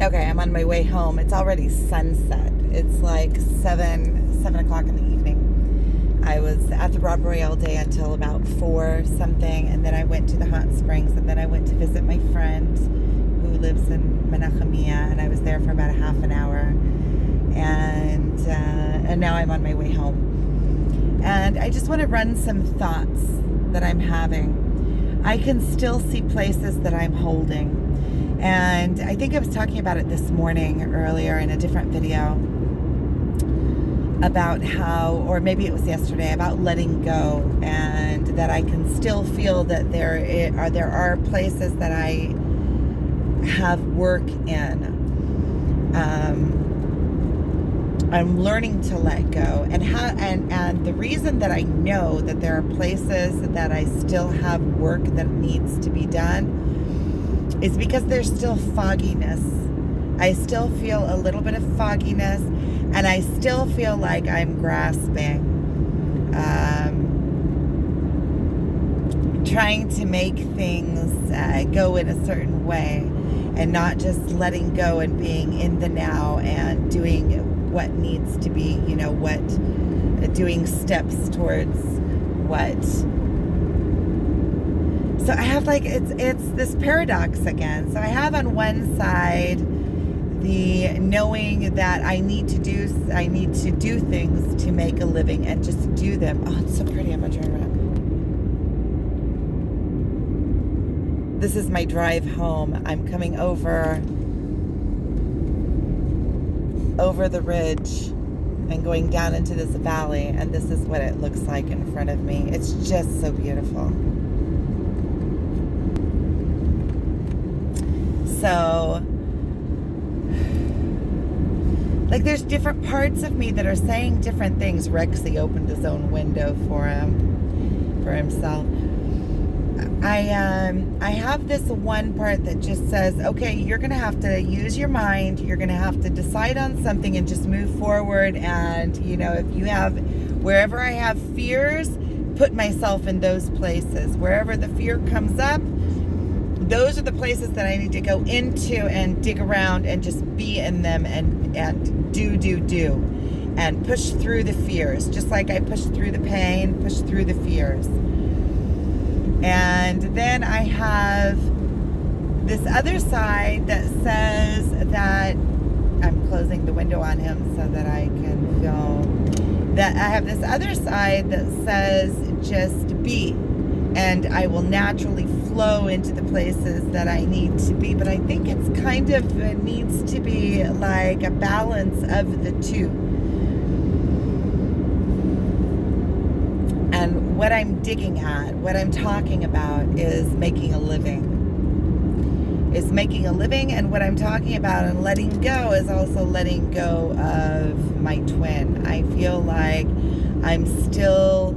Okay, I'm on my way home. It's already sunset. It's like 7 o'clock in the evening. I was at the Robbery all day until about 4 something, and then I went to the hot springs, and then I went to visit my friend who lives in Menachemia, and I was there for about a half an hour, and now I'm on my way home. And I just want to run some thoughts that I'm having. I can still see places that I'm holding. And I think I was talking about it this morning earlier in a different video about how, or maybe it was yesterday, about letting go, and that I can still feel that there are places that I have work in. I'm learning to let go, and the reason that I know that there are places that I still have work that needs to be done is because there's still fogginess. I still feel a little bit of fogginess, and I still feel like I'm grasping, trying to make things go in a certain way, and not just letting go and being in the now and doing what needs to be, doing steps towards what. So I have it's this paradox again. So I have on one side the knowing that I need to do things to make a living and just do them. Oh, it's so pretty. I'm gonna turn around. This is my drive home. I'm coming over the ridge and going down into this valley, and this is what it looks like in front of me. It's just so beautiful. So, there's different parts of me that are saying different things. Rexy opened his own window for himself. I have this one part that just says, okay, you're going to have to use your mind. You're going to have to decide on something and just move forward. And, wherever I have fears, put myself in those places. Wherever the fear comes up, those are the places that I need to go into and dig around and just be in them and do and push through the fears, just like I pushed through the pain, push through the fears. And then I have this other side that says that I'm closing the window on him so that I can film. That I have this other side that says just be, and I will naturally flow into the places that I need to be. But I think it needs to be like a balance of the two. And what I'm digging at, what I'm talking about is making a living. And what I'm talking about and letting go is also letting go of my twin. I feel like I'm still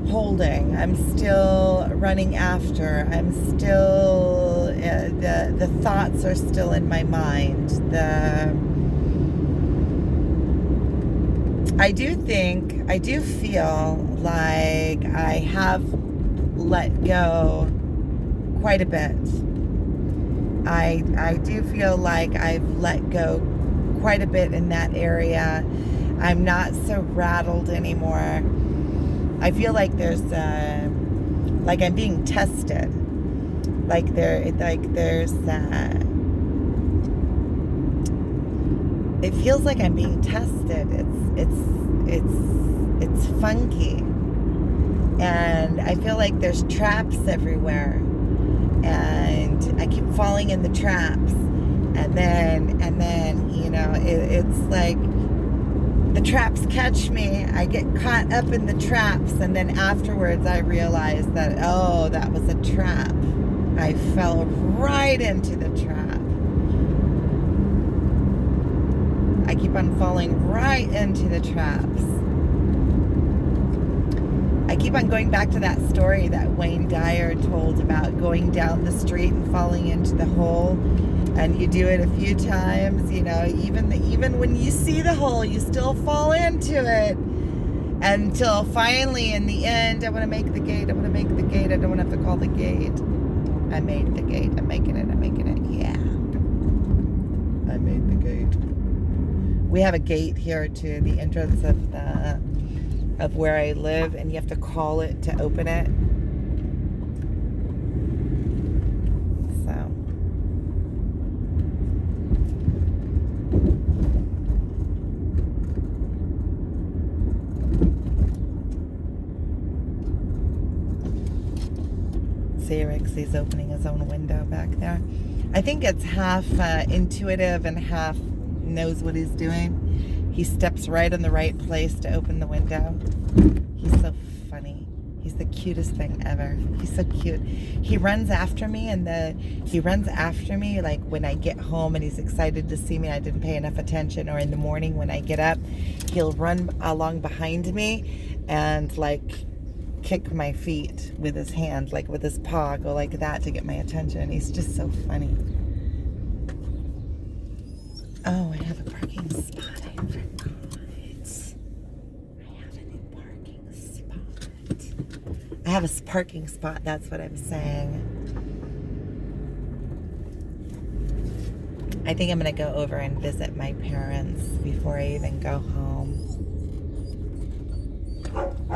holding, I'm still running after, I'm still, the thoughts are still in my mind. I do feel like I have let go quite a bit. I do feel like I've let go quite a bit in that area. I'm not so rattled anymore. I feel like there's, like I'm being tested. It feels like I'm being tested. It's funky, and I feel like there's traps everywhere, and I keep falling in the traps, and then it's like the traps catch me. I get caught up in the traps, and then afterwards I realize that, oh, that was a trap. I fell right into the trap. I keep on falling right into the traps. I keep on going back to that story that Wayne Dyer told about going down the street and falling into the hole. And you do it a few times, even when you see the hole, you still fall into it. Until finally, in the end, I want to make the gate. I don't want to have to call the gate. I made the gate. I'm making it. Yeah. we have a gate here to the entrance of where I live, and you have to call it to open it. So see, Rixie's opening his own window back there. I think it's half intuitive and half knows what he's doing. He steps right in the right place to open the window. He's so funny. He's the cutest thing ever. He's so cute. He runs after me, and he runs after me like when I get home and he's excited to see me. I didn't pay enough attention, or in the morning when I get up, he'll run along behind me and like kick my feet with his hand, like with his paw, go like that to get my attention. He's just so funny. Oh, I have a parking spot. I forgot. I have a new parking spot. I have a parking spot, that's what I'm saying. I think I'm going to go over and visit my parents before I even go home. So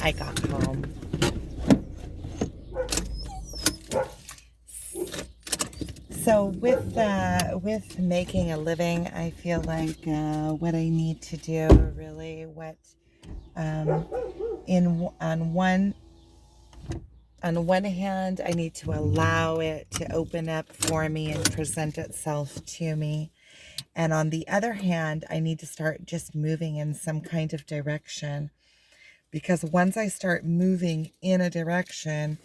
I got home. So with making a living, I feel like what I need to do, really, what on one hand, I need to allow it to open up for me and present itself to me. And on the other hand, I need to start just moving in some kind of direction. Because once I start moving in a direction,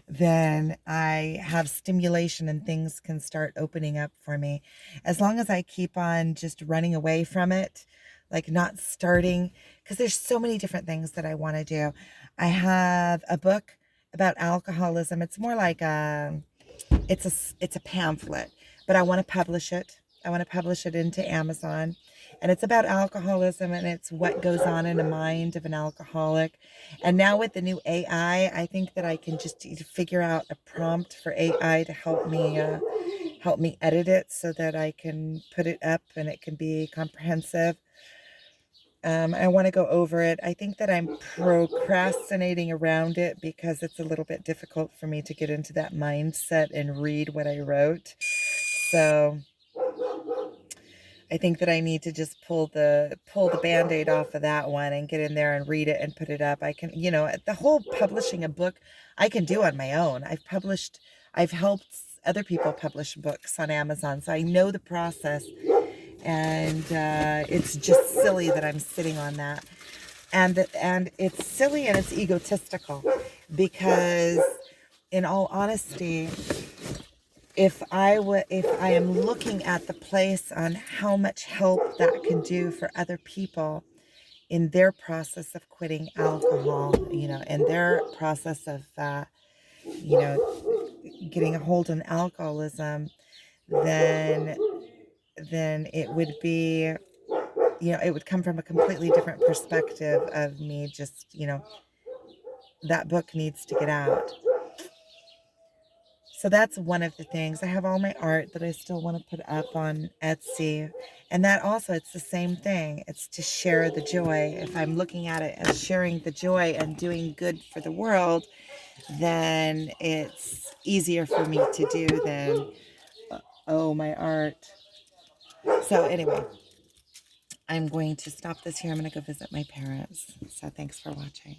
then I have stimulation and things can start opening up for me. As long as I keep on just running away from it, like not starting, because there's so many different things that I want to do. I have a book about alcoholism. It's more like it's a pamphlet, but I want to publish it. I want to publish it into Amazon. And it's about alcoholism, and it's what goes on in the mind of an alcoholic. And now with the new AI, I think that I can just figure out a prompt for AI to help me edit it so that I can put it up and it can be comprehensive. I want to go over it. I think that I'm procrastinating around it because it's a little bit difficult for me to get into that mindset and read what I wrote. So I think that I need to just pull the Band-Aid off of that one and get in there and read it and put it up. I can, the whole publishing a book I can do on my own. I've helped other people publish books on Amazon, so I know the process. And it's just silly that I'm sitting on that. And it's silly and it's egotistical because, in all honesty, if I am looking at the place on how much help that can do for other people in their process of quitting alcohol, in their process of, getting a hold on alcoholism, then it would be, it would come from a completely different perspective of me just, that book needs to get out. So that's one of the things. I have all my art that I still want to put up on Etsy. And that also, it's the same thing. It's to share the joy. If I'm looking at it as sharing the joy and doing good for the world, then it's easier for me to do than, my art. So anyway, I'm going to stop this here. I'm going to go visit my parents. So thanks for watching.